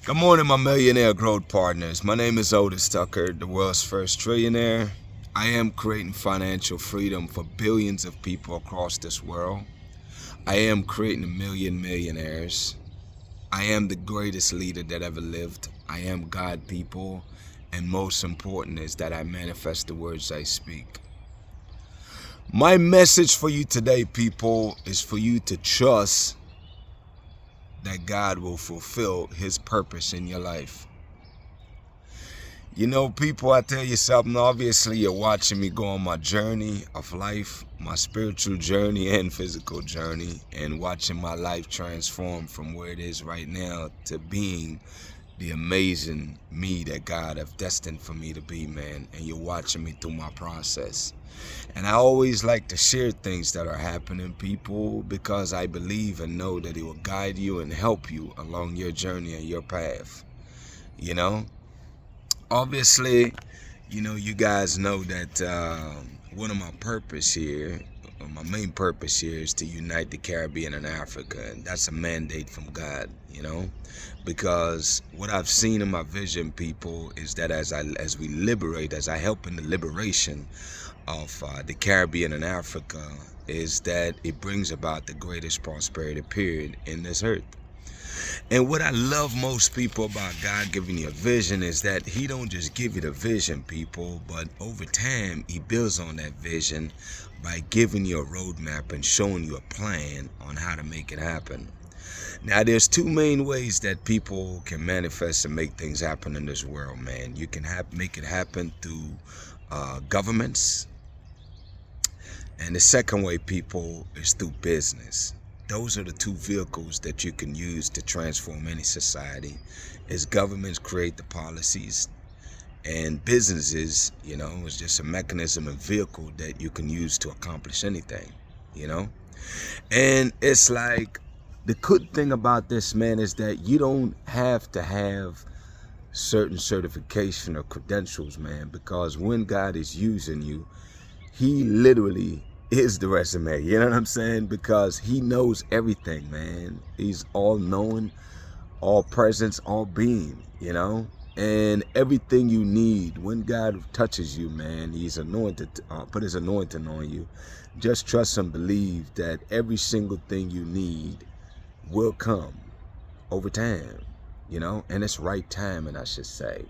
Good morning, my millionaire growth partners. My name is Otis Tucker, the world's first trillionaire. I am creating financial freedom for billions of people across this world. I am creating a million millionaires. I am the greatest leader that ever lived. I am God, people. And most important is that I manifest the words I speak. My message for you today, people, is for you to trust that God will fulfill His purpose in your life. You know, people, I tell you something, obviously you're watching me go on my journey of life, my spiritual journey and physical journey, and watching my life transform from where it is right now to being the amazing me that God have destined for me to be, man. And you're watching me through my process. And I always like to share things that are happening, people, because I believe and know that it will guide you and help you along your journey and your path. You know, obviously, you guys know that one of my purpose here, my main purpose here is to unite the Caribbean and Africa. And that's a mandate from God, because what I've seen in my vision, people, is that as we liberate, as I help in the liberation of the Caribbean and Africa, is that it brings about the greatest prosperity period in this earth. And what I love most, people, about God giving you a vision is that He don't just give you the vision, people, but over time He builds on that vision by giving you a roadmap and showing you a plan on how to make it happen. Now, there's two main ways that people can manifest and make things happen in this world, man. You can make it happen through governments, and the second way, people, is through business. Those are the two vehicles that you can use to transform any society. Is governments create the policies, and businesses, is just a mechanism and vehicle that you can use to accomplish anything, And it's like, the good thing about this, man, is that you don't have to have certain certification or credentials, man, because when God is using you, He literally is the resume, you know what I'm saying? Because He knows everything, man. He's all knowing, all presence, all being, and everything you need. When God touches you, man, He's anointed, put His anointing on you. Just trust and believe that every single thing you need will come over time, and it's right timing, I should say.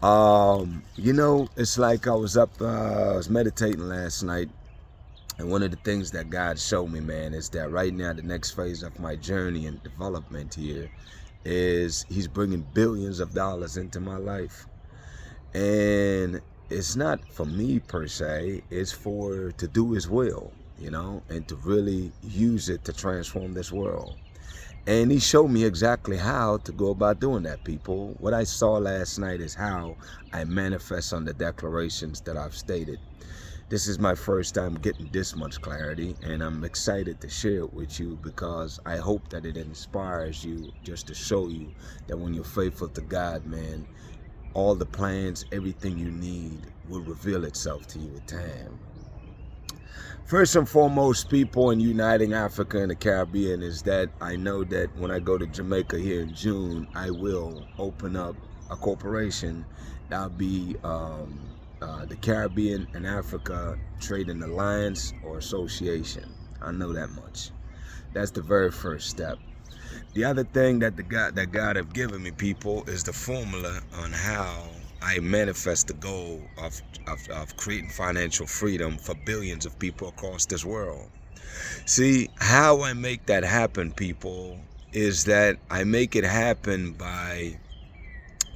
It's like I was meditating last night, and one of the things that God showed me, man, is that right now the next phase of my journey and development here is He's bringing billions of dollars into my life. And it's not for me per se, it's to do His will, and to really use it to transform this world. And He showed me exactly how to go about doing that, people. What I saw last night is how I manifest on the declarations that I've stated. This is my first time getting this much clarity, and I'm excited to share it with you because I hope that it inspires you, just to show you that when you're faithful to God, man, all the plans, everything you need will reveal itself to you with time. First and foremost, people, in uniting Africa and the Caribbean is that I know that when I go to Jamaica here in June, I will open up a corporation that'll be the Caribbean and Africa Trading Alliance or Association. I know that much. That's the very first step. The other thing that God have given me, people, is the formula on how I manifest the goal of creating financial freedom for billions of people across this world. See, how I make that happen, people, is that I make it happen by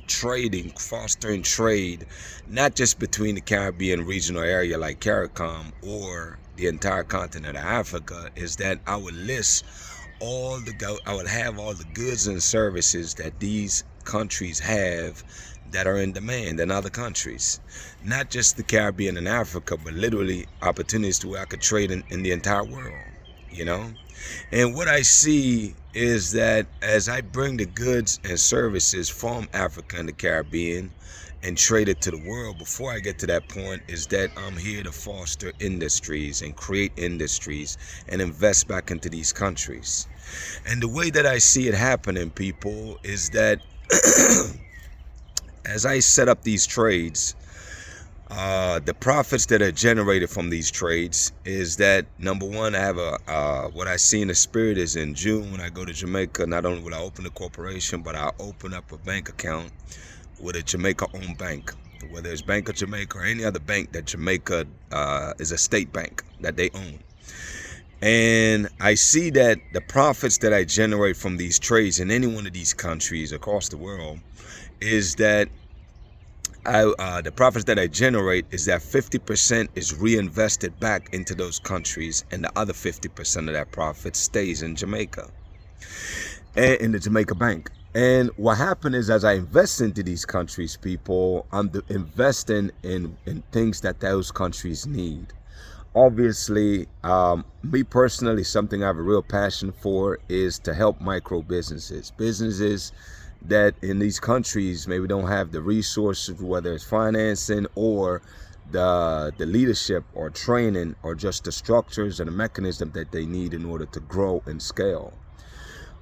trading, fostering trade, not just between the Caribbean regional area like CARICOM or the entire continent of Africa, is that I would I would have all the goods and services that these countries have that are in demand in other countries. Not just the Caribbean and Africa, but literally opportunities to where I could trade in the entire world, And what I see is that as I bring the goods and services from Africa and the Caribbean and trade it to the world, before I get to that point, is that I'm here to foster industries and create industries and invest back into these countries. And the way that I see it happening, people, is that As I set up these trades, the profits that are generated from these trades is that, number one, I have what I see in the spirit is in June when I go to Jamaica, not only will I open a corporation, but I'll open up a bank account with a Jamaica-owned bank, whether it's Bank of Jamaica or any other bank that Jamaica is a state bank that they own. And I see that the profits that I generate from these trades in any one of these countries across the world is that the profits that I generate is that 50% is reinvested back into those countries, and the other 50% of that profit stays in Jamaica and in the Jamaica bank. And what happened is, as I invest into these countries, people, I'm investing in things that those countries need. Obviously, me personally, something I have a real passion for is to help micro businesses that in these countries maybe don't have the resources, whether it's financing or the leadership or training or just the structures and the mechanism that they need in order to grow and scale.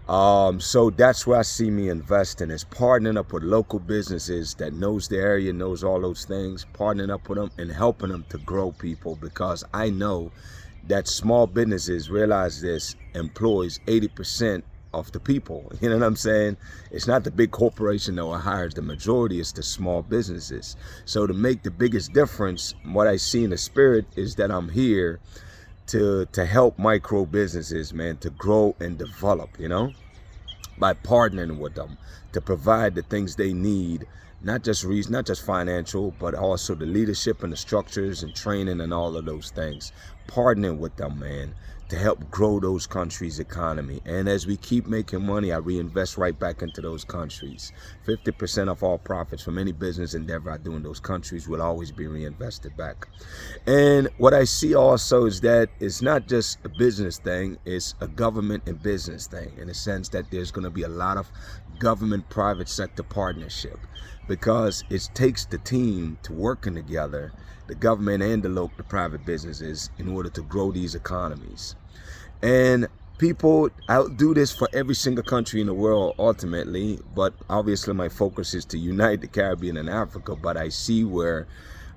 So that's where I see me investing, is partnering up with local businesses that knows the area, knows all those things, partnering up with them and helping them to grow, people, because I know that small businesses, realize this, employs 80% of the people. You know what I'm saying? It's not the big corporation that hires the majority, it's the small businesses. So to make the biggest difference, what I see in the spirit is that I'm here to help micro businesses, man, to grow and develop, by partnering with them to provide the things they need, not just financial, but also the leadership and the structures and training and all of those things. Partnering with them, man, to help grow those countries' economy. And as we keep making money, I reinvest right back into those countries. 50% of all profits from any business endeavor I do in those countries will always be reinvested back. And what I see also is that it's not just a business thing, it's a government and business thing, in the sense that there's going to be a lot of government-private sector partnership, because it takes the team to working together, the government and the private businesses, in order to grow these economies. And people, I'll do this for every single country in the world ultimately, but obviously my focus is to unite the Caribbean and Africa. But I see where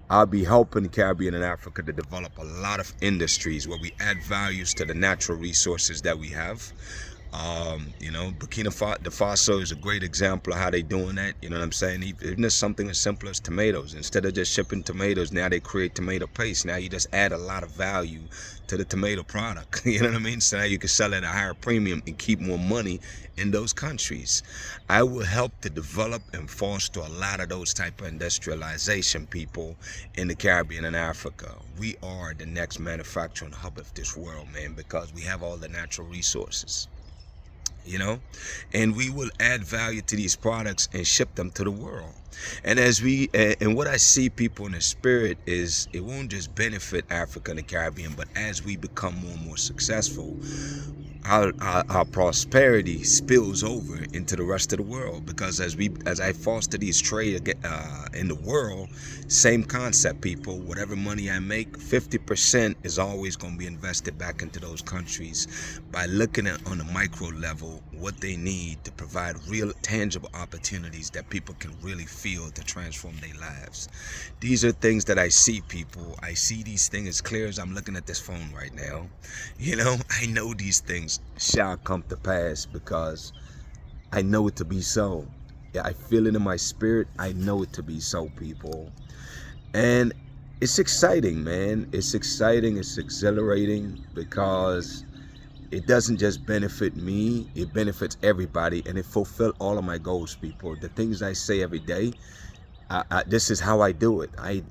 I'll be helping the Caribbean and Africa to develop a lot of industries where we add values to the natural resources that we have. Burkina Faso is a great example of how they doing that. You know what I'm saying? Even if something as simple as tomatoes, instead of just shipping tomatoes, now they create tomato paste. Now you just add a lot of value to the tomato product. You know what I mean? So now you can sell at a higher premium and keep more money in those countries. I will help to develop and foster a lot of those type of industrialization, people, in the Caribbean and Africa. We are the next manufacturing hub of this world, man, because we have all the natural resources. And we will add value to these products and ship them to the world. And and what I see, people, in the spirit is, it won't just benefit Africa and the Caribbean, but as we become more and more successful, our prosperity spills over into the rest of the world. Because as I foster these trade in the world, same concept, people. Whatever money I make, 50% is always going to be invested back into those countries by looking at, on a micro level, what they need to provide real tangible opportunities that people can really feel to transform their lives. These are things that I see, people. I see these things as clear as I'm looking at this phone right now. I know these things shall come to pass because I know it to be so. Yeah, I feel it in my spirit. I know it to be so, people. And it's exciting, man. It's exciting. It's exhilarating, because it doesn't just benefit me, it benefits everybody, and it fulfills all of my goals, people. The things I say every day, this is how I do it. I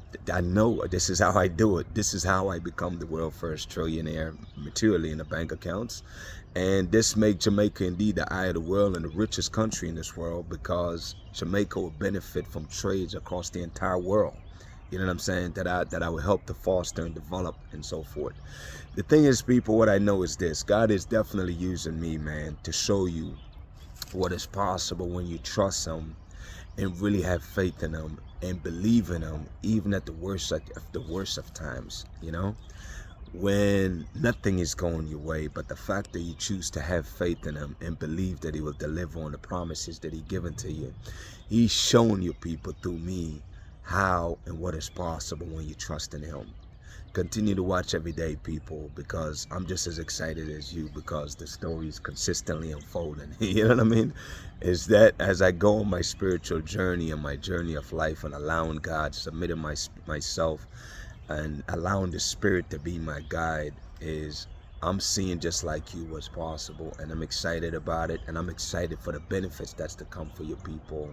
know this is how I do it. This is how I become the world's first trillionaire materially in the bank accounts. And this makes Jamaica indeed the eye of the world and the richest country in this world, because Jamaica will benefit from trades across the entire world. You know what I'm saying? That I will help to foster and develop and so forth. The thing is, people, what I know is this: God is definitely using me, man, to show you what is possible when you trust Him and really have faith in Him and believe in Him, even at the worst of times. when nothing is going your way, but the fact that you choose to have faith in him and believe that he will deliver on the promises that he given to you. He's shown you people through me how and what is possible when you trust in him. Continue to watch every day, people, because I'm just as excited as you, because the story is consistently unfolding. You know what I mean? Is that as I go on my spiritual journey and my journey of life and allowing God, submitting myself and allowing the Spirit to be my guide, is I'm seeing just like you what's possible, and I'm excited about it, and I'm excited for the benefits that's to come for your people.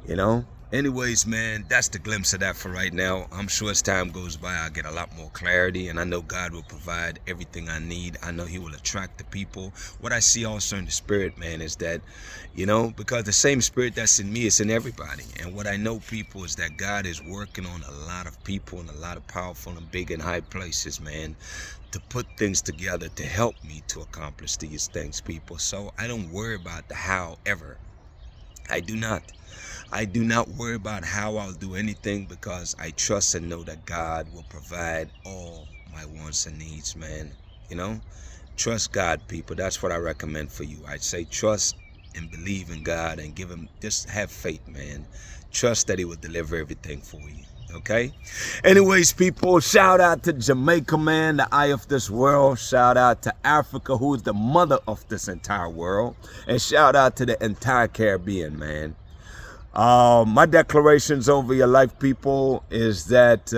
You know? Anyways, man, that's the glimpse of that for right now. I'm sure as time goes by, I'll get a lot more clarity, and I know God will provide everything I need. I know he will attract the people. What I see also in the spirit, man, is that, you know, because the same spirit that's in me is in everybody. And what I know, people, is that God is working on a lot of people in a lot of powerful and big and high places, man, to put things together to help me to accomplish these things, people. So I don't worry about the how ever. I do not worry about how I'll do anything, because I trust and know that God will provide all my wants and needs, man. You know, trust God, people. That's what I recommend for you. I'd say trust and believe in God and give him, just have faith, man. Trust that he will deliver everything for you. Okay? Anyways, people, shout out to Jamaica, man, the eye of this world. Shout out to Africa, who is the mother of this entire world. And shout out to the entire Caribbean, man. My declarations over your life, people, is that,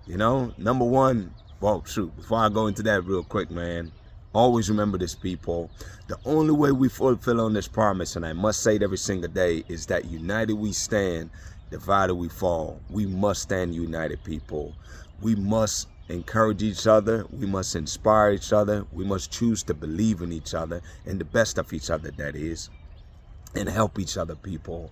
you know, number one, well, shoot, before I go into that real quick, man, always remember this, people. The only way we fulfill on this promise, and I must say it every single day, is that united we stand, divided we fall. We must stand united, people. We must encourage each other. We must inspire each other. We must choose to believe in each other, and the best of each other, that is, and help each other, people.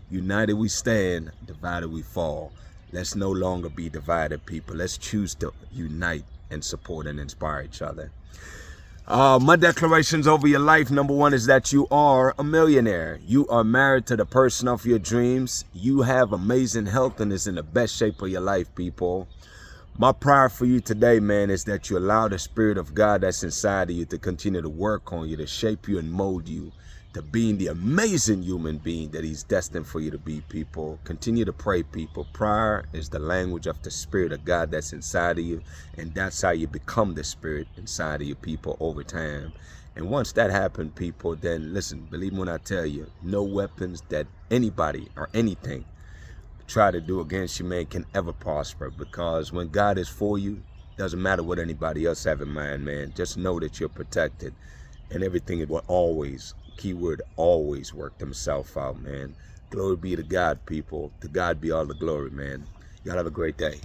United we stand, divided we fall. Let's no longer be divided, people. Let's choose to unite and support and inspire each other. My declarations over your life, number one, is that you are a millionaire. You are married to the person of your dreams. You have amazing health and is in the best shape of your life, people. My prayer for you today, man, is that you allow the Spirit of God that's inside of you to continue to work on you, to shape you and mold you to being the amazing human being that he's destined for you to be, people. Continue to pray, people. Prayer is the language of the Spirit of God that's inside of you, and that's how you become the Spirit inside of you, people, over time. And once that happened, people, then listen, believe me when I tell you, no weapons that anybody or anything try to do against you, man, can ever prosper, because when God is for you, doesn't matter what anybody else have in mind, man. Just know that you're protected, and everything will always, keyword, always work themselves out, man. Glory be to God, people. To God be all the glory, man. Y'all have a great day.